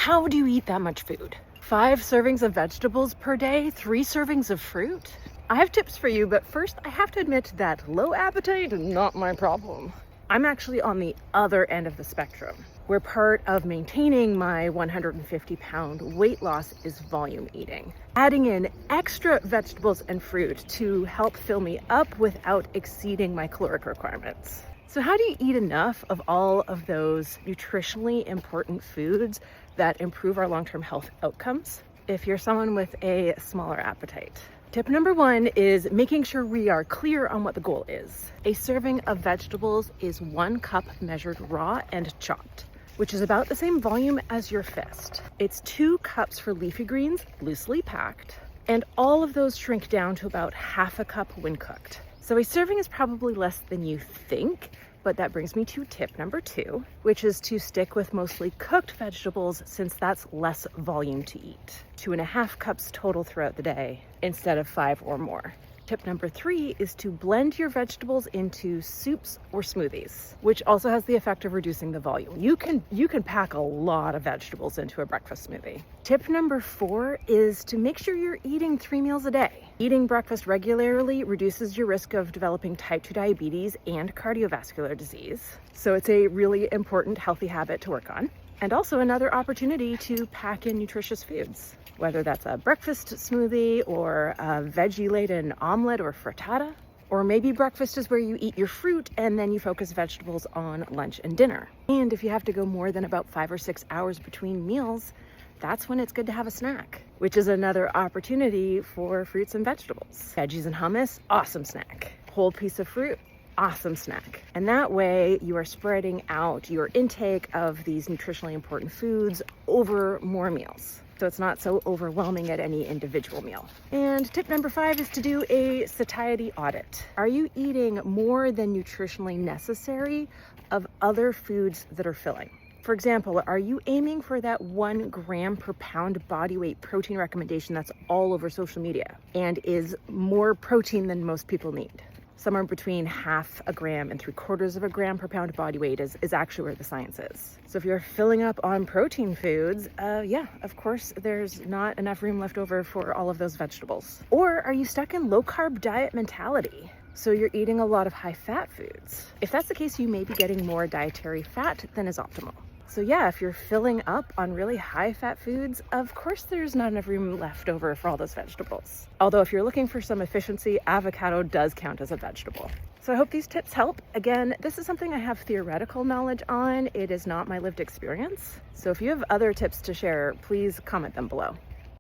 How do you eat that much food? 5 servings of vegetables per day, 3 servings of fruit? I have tips for you, but first I have to admit that low appetite is not my problem. I'm actually on the other end of the spectrum, where part of maintaining my 150-pound weight loss is volume eating. Adding in extra vegetables and fruit to help fill me up without exceeding my caloric requirements. So how do you eat enough of all of those nutritionally important foods that improve our long-term health outcomes if you're someone with a smaller appetite? Tip number 1 is making sure we are clear on what the goal is. A serving of vegetables is 1 cup measured raw and chopped, which is about the same volume as your fist. It's 2 cups for leafy greens, loosely packed, and all of those shrink down to about half a cup when cooked. So a serving is probably less than you think, but that brings me to tip number 2, which is to stick with mostly cooked vegetables since that's less volume to eat. 2.5 cups total throughout the day instead of 5 or more. Tip number 3 is to blend your vegetables into soups or smoothies, which also has the effect of reducing the volume. You can pack a lot of vegetables into a breakfast smoothie. Tip number 4 is to make sure you're eating 3 meals a day. Eating breakfast regularly reduces your risk of developing type 2 diabetes and cardiovascular disease. So it's a really important healthy habit to work on. And also another opportunity to pack in nutritious foods, whether that's a breakfast smoothie or a veggie-laden omelet or frittata. Or maybe breakfast is where you eat your fruit and then you focus vegetables on lunch and dinner. And if you have to go more than about 5 or 6 hours between meals, that's when it's good to have a snack, which is another opportunity for fruits and vegetables. Veggies and hummus, awesome snack. Whole piece of fruit, awesome snack. And that way you are spreading out your intake of these nutritionally important foods over more meals, so it's not so overwhelming at any individual meal. And tip number 5 is to do a satiety audit. Are you eating more than nutritionally necessary of other foods that are filling? For example, are you aiming for that 1 gram per pound body weight protein recommendation that's all over social media and is more protein than most people need? Somewhere between 0.5 gram and 0.75 gram per pound body weight is actually where the science is. So if you're filling up on protein foods, yeah, of course, there's not enough room left over for all of those vegetables. Or are you stuck in low carb diet mentality? So you're eating a lot of high fat foods. If that's the case, you may be getting more dietary fat than is optimal. So yeah, if you're filling up on really high fat foods, of course there's not enough room left over for all those vegetables. Although if you're looking for some efficiency, avocado does count as a vegetable. So I hope these tips help. Again, this is something I have theoretical knowledge on. It is not my lived experience. So if you have other tips to share, please comment them below.